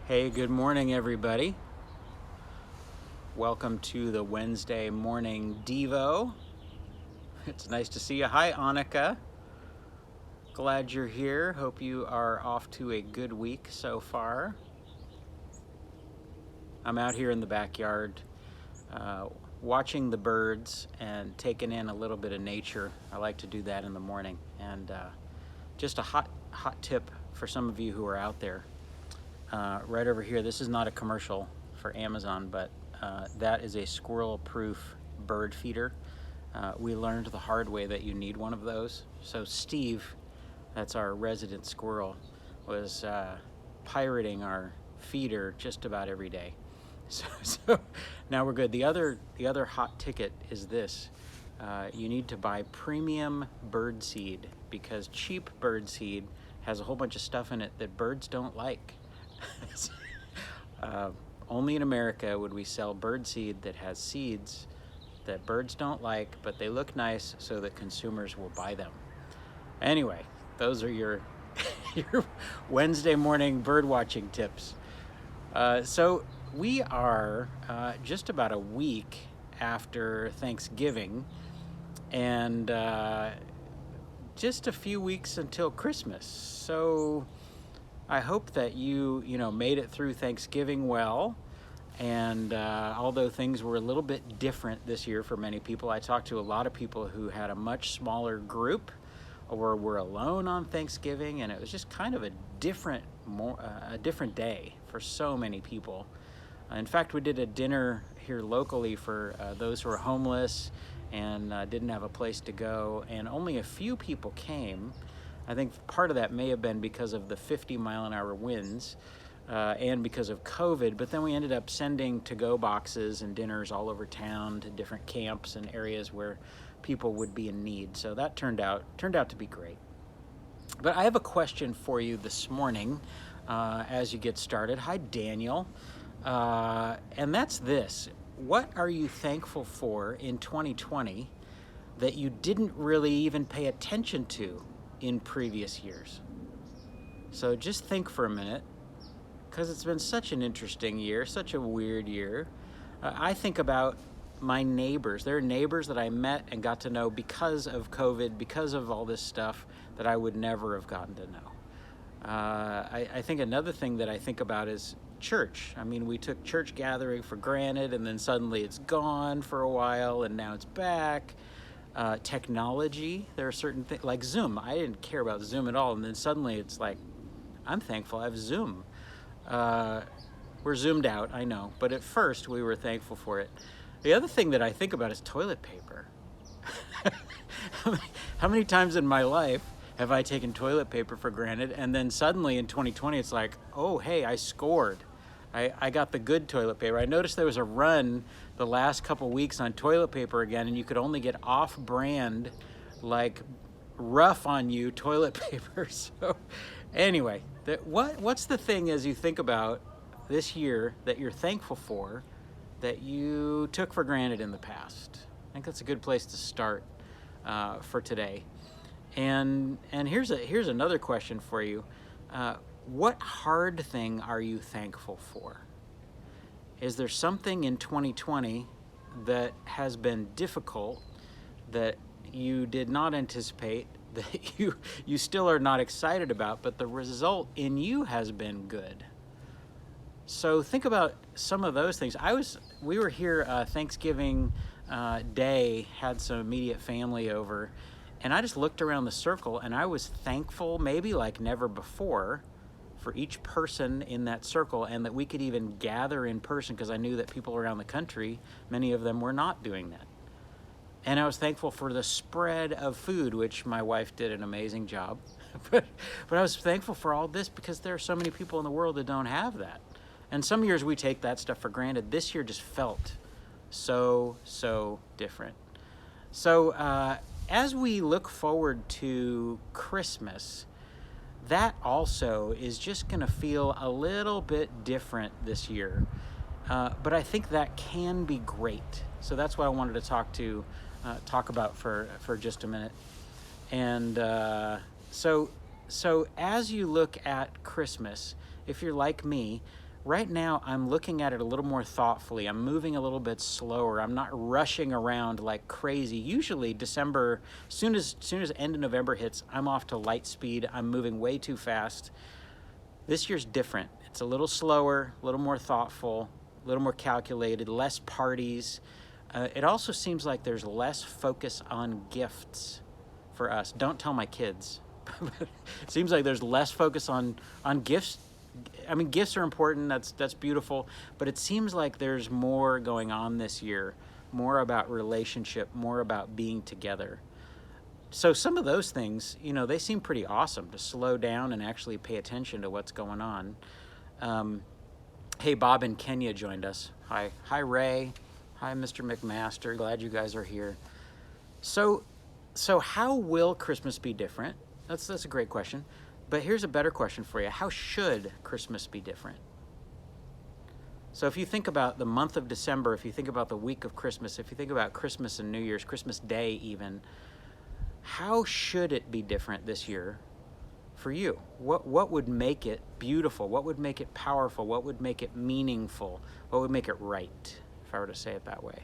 Hey, good morning, everybody. Welcome to the Wednesday morning Devo. It's nice to see you. Hi, Annika. Glad you're here. Hope you are off to a good week so far. I'm out here in the backyard watching the birds and taking in a little bit of nature. I like to do that in the morning. And just a hot tip for some of you who are out there. Right over here, this is not a commercial for Amazon, but that is a squirrel-proof bird feeder. We learned the hard way that you need one of those. So Steve, that's our resident squirrel, was pirating our feeder just about every day. So now we're good. The other hot ticket is this. You need to buy premium bird seed because cheap bird seed has a whole bunch of stuff in it that birds don't like. Only in America would we sell bird seed that has seeds that birds don't like, but they look nice so that consumers will buy them. Anyway, those are your Wednesday morning bird watching tips. So we are just about a week after Thanksgiving and just a few weeks until Christmas. So I hope that you made it through Thanksgiving well, and although things were a little bit different this year for many people, I talked to a lot of people who had a much smaller group or were alone on Thanksgiving, and it was just kind of a different day for so many people. In fact, we did a dinner here locally for those who are homeless and didn't have a place to go, and only a few people came. I think part of that may have been because of the 50-mile-an-hour winds and because of COVID, but then we ended up sending to-go boxes and dinners all over town to different camps and areas where people would be in need. So that turned out to be great. But I have a question for you this morning as you get started. Hi, Daniel. And that's this. What are you thankful for in 2020 that you didn't really even pay attention to in previous years? So just think for a minute, because it's been such an interesting year, such a weird year. I think about my neighbors. There are neighbors that I met and got to know because of COVID, because of all this stuff that I would never have gotten to know. I think another thing that I think about is church. I mean, we took church gathering for granted, and then suddenly it's gone for a while, and now it's back. Technology, there are certain things like Zoom. I didn't care about Zoom at all, and then suddenly it's like, I'm thankful I have Zoom. We're zoomed out, I know, but at first we were thankful for it. The other thing that I think about is toilet paper. How many times in my life have I taken toilet paper for granted, and then suddenly in 2020 it's like, oh hey, I scored. I got the good toilet paper. I noticed there was a run the last couple weeks on toilet paper again, and you could only get off-brand, like rough on you toilet paper. So anyway, what's the thing as you think about this year that you're thankful for that you took for granted in the past? I think that's a good place to start for today. And here's another question for you. What hard thing are you thankful for? Is there something in 2020 that has been difficult that you did not anticipate, that you still are not excited about, but the result in you has been good? So think about some of those things. We were here Thanksgiving Day, had some immediate family over, and I just looked around the circle and I was thankful, maybe like never before, for each person in that circle, and that we could even gather in person, because I knew that people around the country, many of them were not doing that. And I was thankful for the spread of food, which my wife did an amazing job. but I was thankful for all this because there are so many people in the world that don't have that. And some years we take that stuff for granted. This year just felt so different. So as we look forward to Christmas, that also is just going to feel a little bit different this year. But I think that can be great. So that's what I wanted to talk about for just a minute. And so as you look at Christmas, if you're like me, Right now, I'm looking at it a little more thoughtfully. I'm moving a little bit slower. I'm not rushing around like crazy. Usually December, soon as end of November hits, I'm off to light speed. I'm moving way too fast. This year's different. It's a little slower, a little more thoughtful, a little more calculated, less parties. It also seems like there's less focus on gifts for us. Don't tell my kids. It seems like there's less focus on gifts. I mean, gifts are important. That's beautiful. But it seems like there's more going on this year, more about relationship, more about being together. So some of those things, they seem pretty awesome, to slow down and actually pay attention to what's going on. Hey, Bob in Kenya joined us. Hi, Ray. Hi, Mr. McMaster. Glad you guys are here. So how will Christmas be different? That's a great question. But here's a better question for you. How should Christmas be different? So if you think about the month of December, if you think about the week of Christmas, if you think about Christmas and New Year's, Christmas Day even, how should it be different this year for you? What would make it beautiful? What would make it powerful? What would make it meaningful? What would make it right, if I were to say it that way?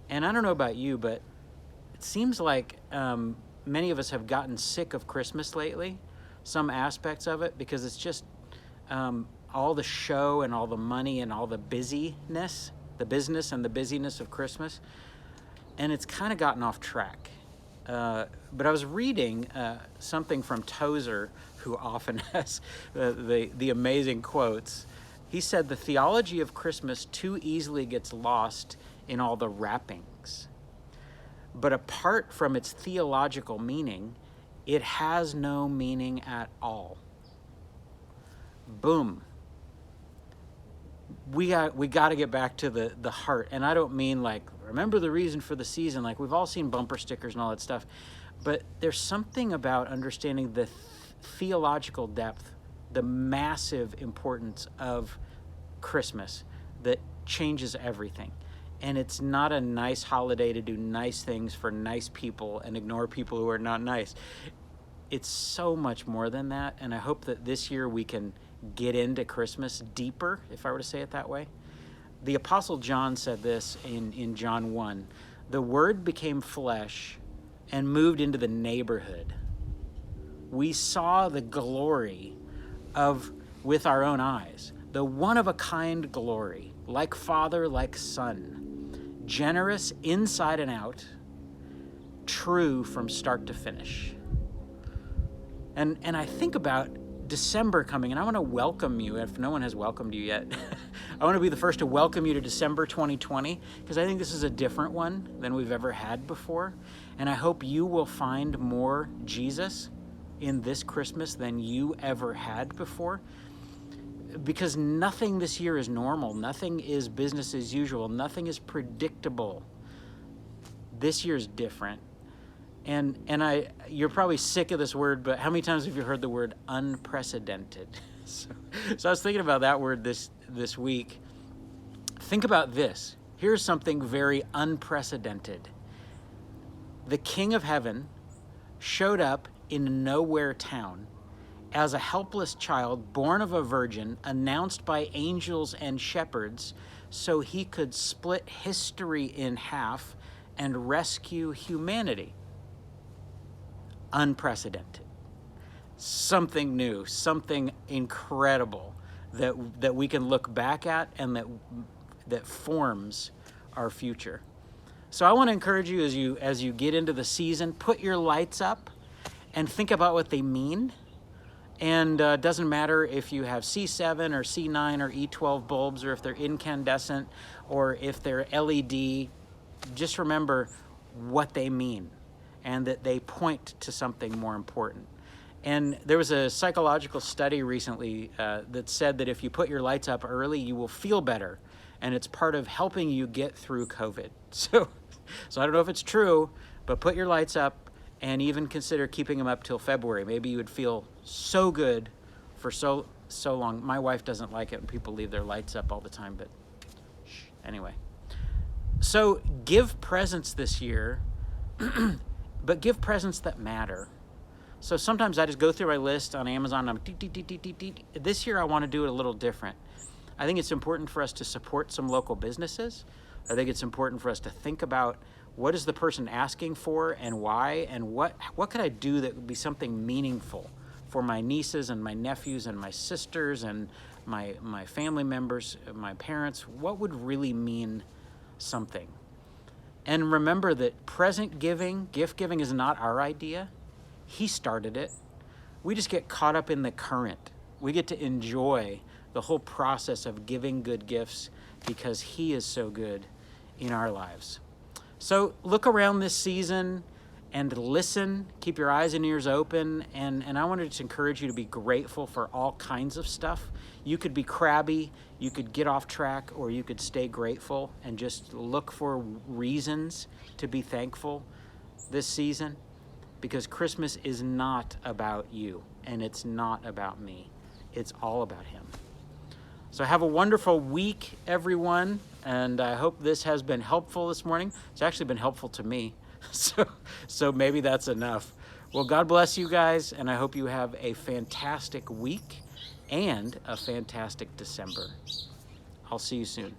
And I don't know about you, but it seems like many of us have gotten sick of Christmas lately, some aspects of it, because it's just all the show and all the money and all the busyness, the business and the busyness of Christmas, and it's kind of gotten off track. But I was reading something from Tozer, who often has the amazing quotes. He said, the theology of Christmas too easily gets lost in all the wrappings. But apart from its theological meaning, it has no meaning at all. Boom. We got to get back to the heart. And I don't mean like, remember the reason for the season. Like, we've all seen bumper stickers and all that stuff. But there's something about understanding the theological depth, the massive importance of Christmas that changes everything. And it's not a nice holiday to do nice things for nice people and ignore people who are not nice. It's so much more than that. And I hope that this year we can get into Christmas deeper, if I were to say it that way. The Apostle John said this in John 1. The Word became flesh and moved into the neighborhood. We saw the glory with our own eyes, the one-of-a-kind glory, like Father, like Son, generous inside and out, true from start to finish. And I think about December coming, and I want to welcome you, if no one has welcomed you yet. I want to be the first to welcome you to December 2020, because I think this is a different one than we've ever had before. And I hope you will find more Jesus in this Christmas than you ever had before. Because nothing this year is normal. Nothing is business as usual. Nothing is predictable. This year's different. And you're probably sick of this word, but how many times have you heard the word unprecedented? So I was thinking about that word this week. Think about this. Here's something very unprecedented. The King of Heaven showed up in a nowhere town as a helpless child born of a virgin, announced by angels and shepherds, so he could split history in half and rescue humanity. Unprecedented. Something new, something incredible that we can look back at and that forms our future. So I want to encourage you as you get into the season, put your lights up and think about what they mean. And it doesn't matter if you have C7 or C9 or E12 bulbs, or if they're incandescent or if they're LED. Just remember what they mean and that they point to something more important. And there was a psychological study recently that said that if you put your lights up early, you will feel better. And it's part of helping you get through COVID. So I don't know if it's true, but put your lights up and even consider keeping them up till February. Maybe you would feel so good for so long. My wife doesn't like it when people leave their lights up all the time, but anyway. So give presents this year, but give presents that matter. So sometimes I just go through my list on Amazon. This year I want to do it a little different. I think it's important for us to support some local businesses. I think it's important for us to think about what is the person asking for and why, and what could I do that would be something meaningful for my nieces and my nephews and my sisters and my family members, my parents. What would really mean something? And remember that present giving, gift giving, is not our idea. He started it. We just get caught up in the current. We get to enjoy the whole process of giving good gifts because he is so good in our lives. So look around this season and listen, keep your eyes and ears open, and I wanted to encourage you to be grateful for all kinds of stuff. You could be crabby, you could get off track, or you could stay grateful and just look for reasons to be thankful this season, because Christmas is not about you, and it's not about me. It's all about him. So have a wonderful week, everyone, and I hope this has been helpful this morning. It's actually been helpful to me, so maybe that's enough. Well, God bless you guys, and I hope you have a fantastic week and a fantastic December. I'll see you soon.